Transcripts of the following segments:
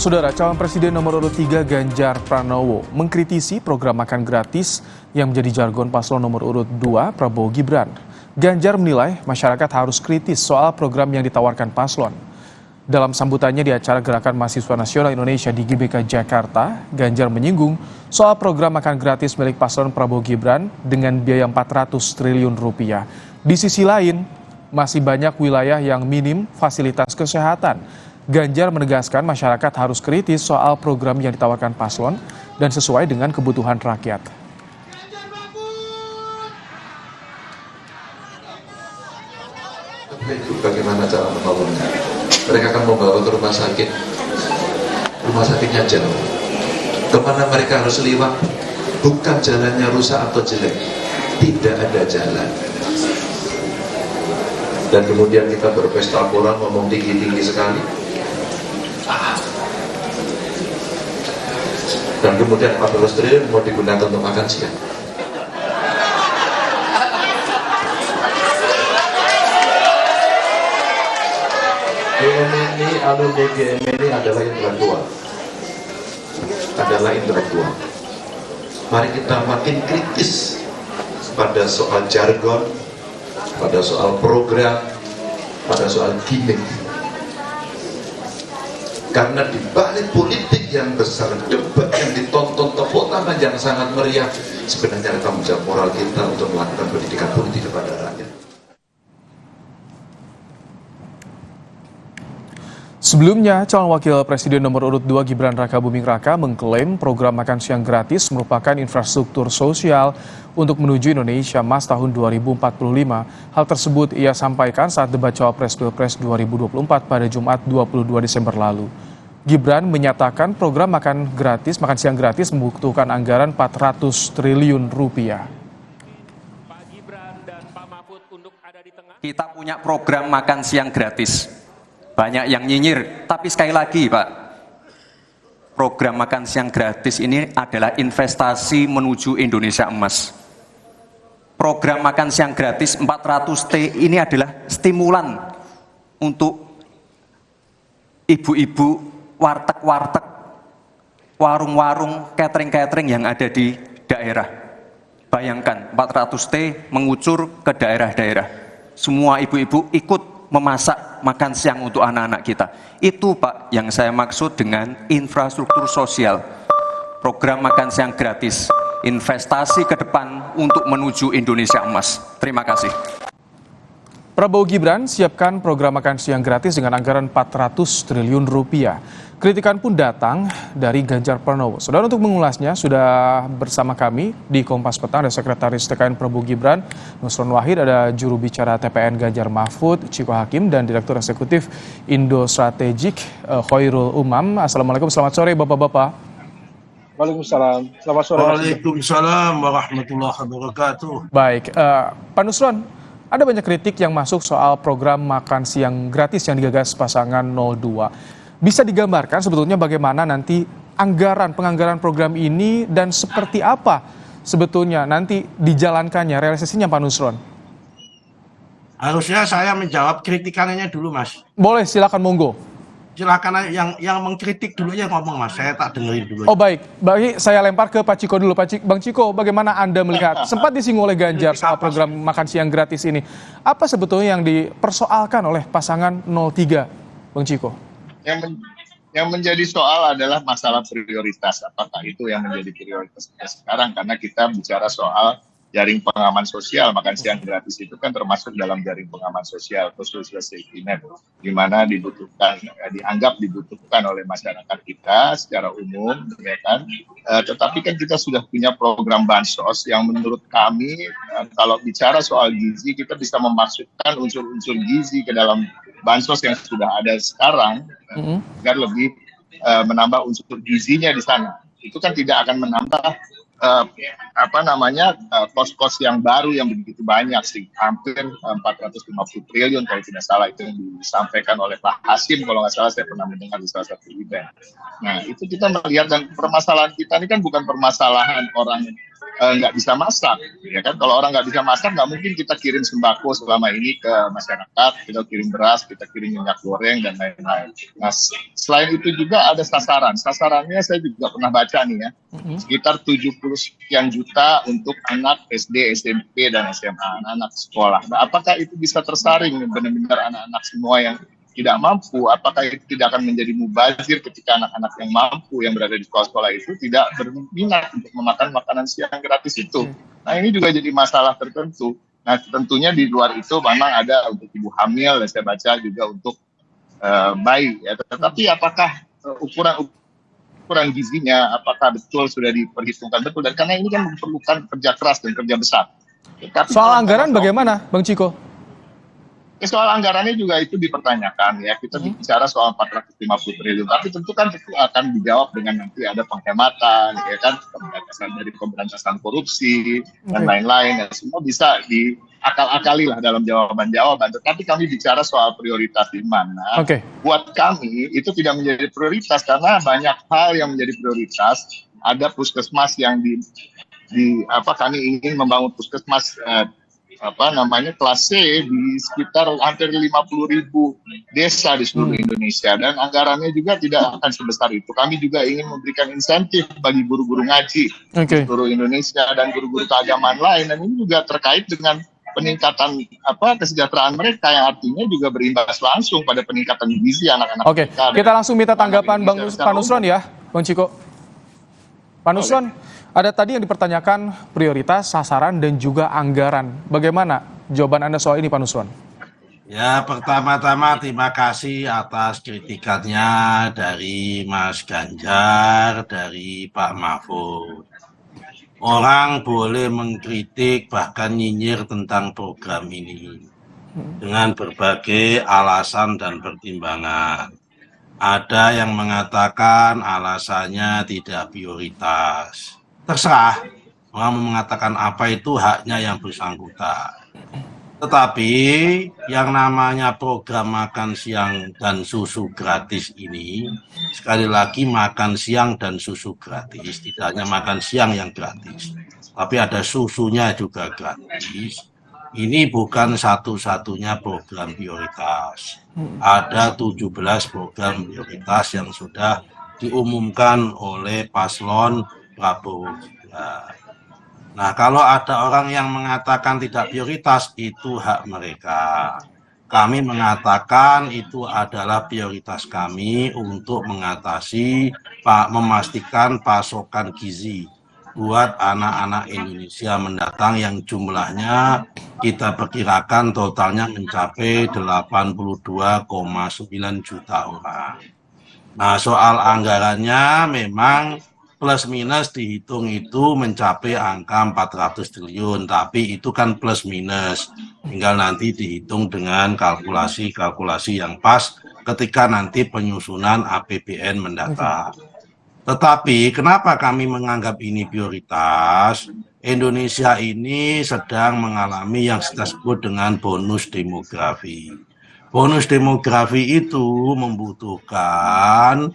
Saudara, calon presiden nomor urut 3 Ganjar Pranowo mengkritisi program makan gratis yang menjadi jargon paslon nomor urut 2 Prabowo Gibran. Ganjar menilai masyarakat harus kritis soal program yang ditawarkan paslon. Dalam sambutannya di acara Gerakan Mahasiswa Nasional Indonesia di GBK Jakarta, Ganjar menyinggung soal program makan gratis milik paslon Prabowo Gibran dengan biaya 400 triliun rupiah. Di sisi lain, masih banyak wilayah yang minim fasilitas kesehatan. Ganjar menegaskan masyarakat harus kritis soal program yang ditawarkan paslon dan sesuai dengan kebutuhan rakyat. Itu bagaimana cara menolongnya? Mereka akan membawa ke rumah sakitnya jauh. Kemana mereka harus lewat? Bukan jalannya rusak atau jelek, tidak ada jalan. Dan kemudian kita berpesta pora ngomong tinggi-tinggi sekali. Dan kemudian 14 triliun mau digunakan untuk makan siang. Alumni GM ini adalah intelektual. Mari kita makin kritis pada soal jargon, pada soal program, pada soal gimmick. Karena di balik politik yang besar, debat yang ditonton, tepuk tangan yang sangat meriah, sebenarnya tanggung jawab moral kita untuk melakukan pendidikan politik kepada rakyat. Sebelumnya, calon wakil presiden nomor urut 2 Gibran Raka Buming Raka mengklaim program makan siang gratis merupakan infrastruktur sosial untuk menuju Indonesia Emas tahun 2045. Hal tersebut ia sampaikan saat debat Cawapres Pilpres 2024 pada Jumat 22 Desember lalu. Gibran menyatakan program makan siang gratis membutuhkan anggaran 400 triliun rupiah. Kita punya program makan siang gratis. Banyak yang nyinyir, tapi sekali lagi Pak, program makan siang gratis ini adalah investasi menuju Indonesia Emas. Program makan siang gratis 400T ini adalah stimulan untuk ibu-ibu, warteg-warteg, warung-warung, catering-catering yang ada di daerah. Bayangkan 400T mengucur ke daerah-daerah. Semua ibu-ibu ikut memasak makan siang untuk anak-anak kita. Itu Pak yang saya maksud dengan infrastruktur sosial. Program makan siang gratis, investasi ke depan untuk menuju Indonesia Emas. Terima kasih. Prabowo Gibran siapkan program makan siang gratis dengan anggaran 400 triliun rupiah. Kritikan pun datang dari Ganjar Pranowo. Saudara, untuk mengulasnya sudah bersama kami di Kompas Petang ada Sekretaris TKN Prabowo Gibran, Nusron Wahid, ada juru bicara TPN Ganjar Mahfud, Ciko Hakim, dan Direktur Eksekutif Indo Strategik Khairul Umam. Assalamualaikum, selamat sore Bapak-Bapak. Waalaikumsalam. Selamat sore. Waalaikumsalam warahmatullahi wabarakatuh. Baik, Pak Nusron, ada banyak kritik yang masuk soal program makan siang gratis yang digagas pasangan 02. Bisa digambarkan sebetulnya bagaimana nanti penganggaran program ini dan seperti apa sebetulnya nanti dijalankannya, realisasinya Pak Nusron? Harusnya saya menjawab kritikannya dulu, Mas. Boleh, silakan monggo. Silakan yang mengkritik dulunya ngomong, Mas. Saya tak dengerin dulu. Oh baik, saya lempar ke Pak Ciko dulu. Bang Ciko, bagaimana Anda melihat? Sempat disinggung oleh Ganjar soal program makan siang gratis ini. Apa sebetulnya yang dipersoalkan oleh pasangan 03, Bang Ciko? Yang menjadi soal adalah masalah prioritas. Apakah itu yang menjadi prioritas kita sekarang? Karena kita bicara soal jaring pengaman sosial. Makan siang gratis itu kan termasuk dalam jaring pengaman sosial, social safety net, di mana dianggap dibutuhkan oleh masyarakat kita secara umum, ya kan? Tetapi kan kita sudah punya program bansos yang menurut kami, kalau bicara soal gizi, kita bisa memasukkan unsur-unsur gizi ke dalam bansos yang sudah ada sekarang, agar lebih menambah unsur gizinya di sana. Itu kan tidak akan menambah kos-kos yang baru yang begitu banyak sih, hampir 450 triliun kalau tidak salah, itu yang disampaikan oleh Pak Hasim kalau nggak salah, saya pernah mendengar di salah satu event. Nah itu kita melihat, dan permasalahan kita ini kan bukan permasalahan orang nggak bisa masak, ya kan? Kalau orang nggak bisa masak, nggak mungkin kita kirim sembako selama ini ke masyarakat, kita kirim beras, kita kirim minyak goreng dan lain-lain. Nah, selain itu juga ada sasaran. Sasarannya saya juga pernah baca nih ya, sekitar 70 sekian juta untuk anak SD, SMP dan SMA, anak-anak sekolah. Nah, apakah itu bisa tersaring benar-benar anak-anak semua yang tidak mampu? Apakah itu tidak akan menjadi mubazir ketika anak-anak yang mampu yang berada di sekolah-sekolah itu tidak berminat untuk memakan makanan siang gratis itu? Nah, ini juga jadi masalah tertentu. Nah, tentunya di luar itu memang ada untuk ibu hamil, dan saya baca juga untuk bayi. Ya. Tetapi apakah ukuran gizinya, apakah betul sudah diperhitungkan betul? Dan karena ini kan memerlukan kerja keras dan kerja besar. Tetapi Soal anggaran bagaimana, Bang Ciko? soal anggarannya juga itu dipertanyakan ya. Kita bicara soal 450 triliun, tapi tentu kan itu akan dijawab dengan nanti ada penghematan, ya kan, pemberantasan korupsi dan lain-lain. Ya, semua bisa diakal-akali lah dalam jawaban-jawaban. Tetapi kami bicara soal prioritas di mana. Buat kami itu tidak menjadi prioritas karena banyak hal yang menjadi prioritas. Ada puskesmas yang kami ingin membangun puskesmas kelas C di sekitar hampir 50.000 desa di seluruh Indonesia, dan anggarannya juga tidak akan sebesar itu. Kami juga ingin memberikan insentif bagi guru-guru ngaji di seluruh Indonesia dan guru-guru keagamaan lain, dan ini juga terkait dengan peningkatan kesejahteraan mereka yang artinya juga berimbas langsung pada peningkatan gizi anak-anak mereka. Kita langsung minta tanggapan Pak Nusron ya, Bang Ciko. Pak Nusron, ada tadi yang dipertanyakan prioritas, sasaran, dan juga anggaran. Bagaimana jawaban Anda soal ini, Pak Nusron? Ya, pertama-tama terima kasih atas kritikannya dari Mas Ganjar, dari Pak Mahfud. Orang boleh mengkritik, bahkan nyinyir tentang program ini dengan berbagai alasan dan pertimbangan. Ada yang mengatakan alasannya tidak prioritas. Terserah, orang mengatakan apa itu haknya yang bersangkutan. Tetapi yang namanya program makan siang dan susu gratis ini, sekali lagi makan siang dan susu gratis, tidak hanya makan siang yang gratis, tapi ada susunya juga gratis. Ini bukan satu-satunya program prioritas. Ada 17 program prioritas yang sudah diumumkan oleh paslon Prabowo Gibran. Nah, kalau ada orang yang mengatakan tidak prioritas, itu hak mereka. Kami mengatakan itu adalah prioritas kami untuk memastikan pasokan gizi buat anak-anak Indonesia mendatang yang jumlahnya kita perkirakan totalnya mencapai 82,9 juta orang. Nah, soal anggarannya memang plus minus dihitung itu mencapai angka 400 triliun, tapi itu kan plus minus. Tinggal nanti dihitung dengan kalkulasi-kalkulasi yang pas ketika nanti penyusunan APBN mendatang. Tetapi kenapa kami menganggap ini prioritas? Indonesia ini sedang mengalami yang kita sebut dengan bonus demografi. Bonus demografi itu membutuhkan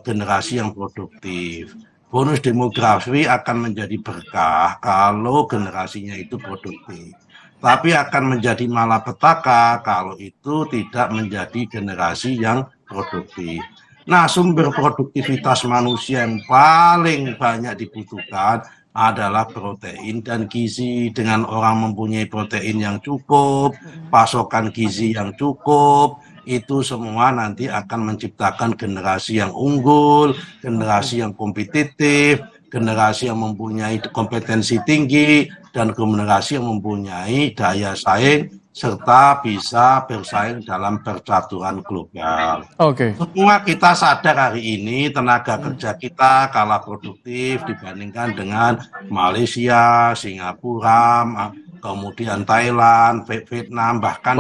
generasi yang produktif. Bonus demografi akan menjadi berkah kalau generasinya itu produktif. Tapi akan menjadi malapetaka kalau itu tidak menjadi generasi yang produktif. Nah, sumber produktivitas manusia yang paling banyak dibutuhkan adalah protein dan gizi. Dengan orang mempunyai protein yang cukup, pasokan gizi yang cukup, itu semua nanti akan menciptakan generasi yang unggul, generasi yang kompetitif, generasi yang mempunyai kompetensi tinggi, dan generasi yang mempunyai daya saing, serta bisa bersaing dalam percaturan global. Semua kita sadar hari ini tenaga kerja kita kalah produktif dibandingkan dengan Malaysia, Singapura, kemudian Thailand, Vietnam, bahkan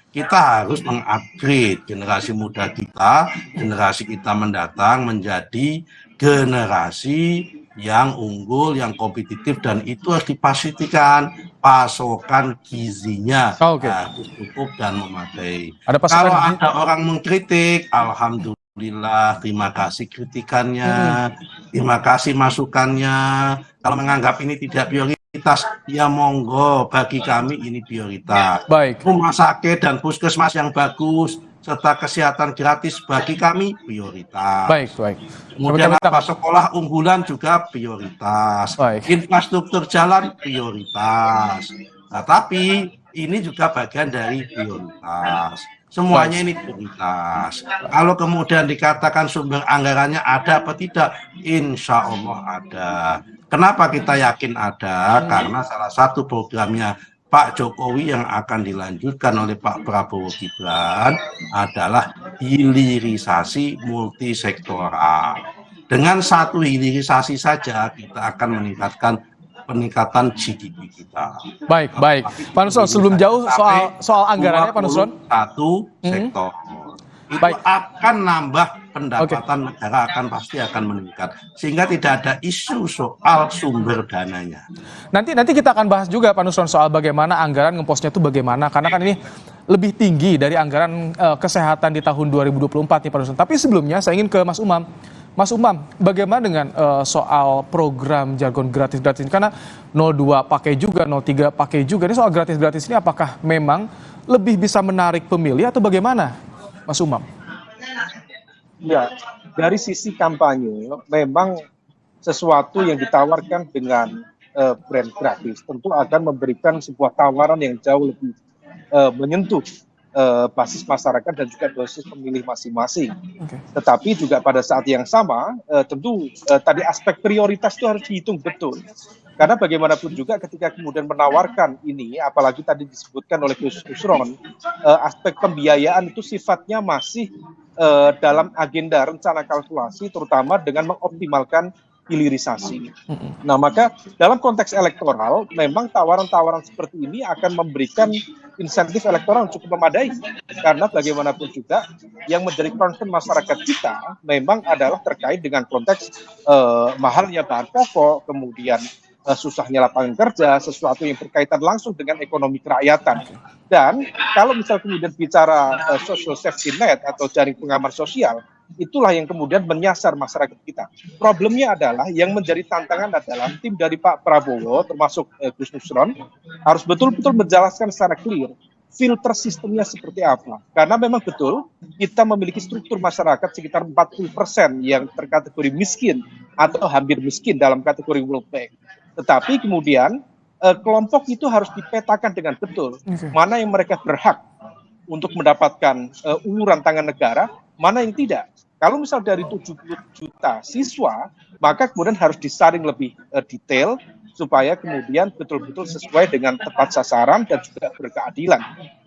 kita harus mengupgrade generasi muda kita, generasi kita mendatang menjadi generasi yang unggul, yang kompetitif, dan itu harus dipastikan pasokan gizinya harus cukup dan memadai. Kalau ada orang mengkritik, alhamdulillah. alhamdulillah, terima kasih kritikannya, terima kasih masukannya. Kalau menganggap ini tidak prioritas, ya monggo, bagi kami ini prioritas. Baik. Rumah sakit dan puskesmas yang bagus, serta kesehatan gratis bagi kami prioritas. Baik. Kemudian apa, sekolah unggulan juga prioritas. Baik. Infrastruktur jalan prioritas. Nah, tapi ini juga bagian dari prioritas. Semuanya ini prioritas. Kalau kemudian dikatakan sumber anggarannya ada apa tidak? Insya Allah ada. Kenapa kita yakin ada? Karena salah satu programnya Pak Jokowi yang akan dilanjutkan oleh Pak Prabowo Gibran adalah hilirisasi multisektoral. Dengan satu hilirisasi saja kita akan peningkatan GDP kita. Baik. Pak Nusron, sebelum jauh soal anggarannya, Pak Nusron. Satu sektor. Itu Baik. akan nambah pendapatan negara, pasti akan meningkat. Sehingga tidak ada isu soal sumber dananya. Nanti kita akan bahas juga, Pak Nusron, soal bagaimana anggaran ngeposnya itu bagaimana. Karena kan ini lebih tinggi dari anggaran kesehatan di tahun 2024 nih, Pak Nusron. Tapi sebelumnya saya ingin ke Mas Umam. Mas Umam, bagaimana dengan soal program jargon gratis-gratis? Karena 02 pakai juga, 03 pakai juga. Ini soal gratis-gratis ini apakah memang lebih bisa menarik pemilih atau bagaimana, Mas Umam? Ya, dari sisi kampanye, memang sesuatu yang ditawarkan dengan brand gratis tentu akan memberikan sebuah tawaran yang jauh lebih menyentuh basis masyarakat dan juga basis pemilih masing-masing. Tetapi juga pada saat yang sama, tentu tadi aspek prioritas itu harus dihitung betul. Karena bagaimanapun juga ketika kemudian menawarkan ini, apalagi tadi disebutkan oleh Gus Nusron, aspek pembiayaan itu sifatnya masih dalam agenda rencana kalkulasi, terutama dengan mengoptimalkan hilirisasi. Nah, maka dalam konteks elektoral, memang tawaran-tawaran seperti ini akan memberikan insentif elektoral yang cukup memadai. Karena bagaimanapun juga, yang menjadi concern masyarakat kita memang adalah terkait dengan konteks mahalnya bahan pokok, kemudian susahnya lapangan kerja, sesuatu yang berkaitan langsung dengan ekonomi kerakyatan. Dan kalau misal kemudian bicara social safety net atau jaring pengaman sosial, itulah yang kemudian menyasar masyarakat kita. Problemnya adalah yang menjadi tantangan adalah tim dari Pak Prabowo termasuk Gus Nusron harus betul-betul menjelaskan secara clear filter sistemnya seperti apa. Karena memang betul kita memiliki struktur masyarakat sekitar 40% yang terkategori miskin atau hampir miskin dalam kategori World Bank. Tetapi kemudian kelompok itu harus dipetakan dengan betul mana yang mereka berhak untuk mendapatkan uluran tangan negara, mana yang tidak. Kalau misal dari 70 juta siswa, maka kemudian harus disaring lebih detail supaya kemudian betul-betul sesuai dengan tepat sasaran dan juga berkeadilan.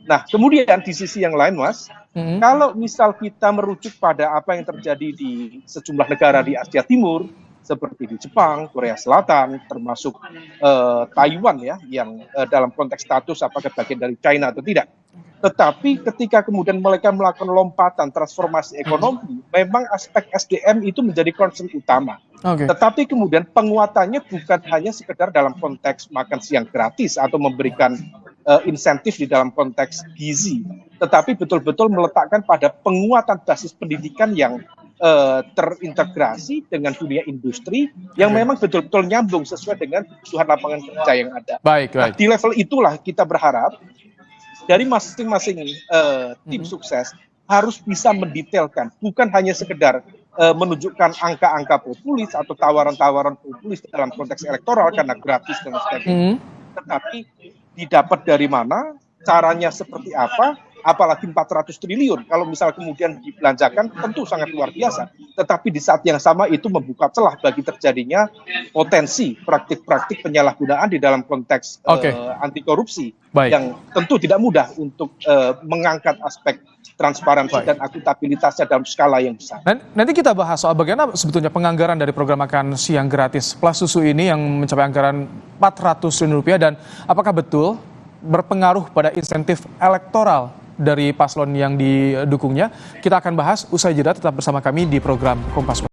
Nah, kemudian di sisi yang lain, Mas, kalau misal kita merujuk pada apa yang terjadi di sejumlah negara di Asia Timur, seperti di Jepang, Korea Selatan, termasuk Taiwan ya, yang dalam konteks status apakah bagian dari China atau tidak. Tetapi ketika kemudian mereka melakukan lompatan transformasi ekonomi, memang aspek SDM itu menjadi concern utama. Tetapi kemudian penguatannya bukan hanya sekedar dalam konteks makan siang gratis atau memberikan insentif di dalam konteks gizi, tetapi betul-betul meletakkan pada penguatan basis pendidikan yang terintegrasi dengan dunia industri yang memang betul-betul nyambung sesuai dengan kebutuhan lapangan kerja yang ada. Baik. Nah, di level itulah kita berharap dari masing-masing tim sukses harus bisa mendetailkan, bukan hanya sekedar menunjukkan angka-angka populis atau tawaran-tawaran populis dalam konteks elektoral karena gratis dan sebagainya, tetapi didapat dari mana, caranya seperti apa, apalagi 400 triliun. Kalau misal kemudian dibelanjakan tentu sangat luar biasa. Tetapi di saat yang sama itu membuka celah bagi terjadinya potensi praktik-praktik penyalahgunaan di dalam konteks anti korupsi yang tentu tidak mudah untuk mengangkat aspek transparansi dan akuntabilitasnya dalam skala yang besar. Nanti kita bahas soal bagaimana sebetulnya penganggaran dari program makan siang gratis plus susu ini yang mencapai anggaran 400 triliun rupiah dan apakah betul berpengaruh pada insentif elektoral dari paslon yang didukungnya. Kita akan bahas usai jeda, tetap bersama kami di program Kompas.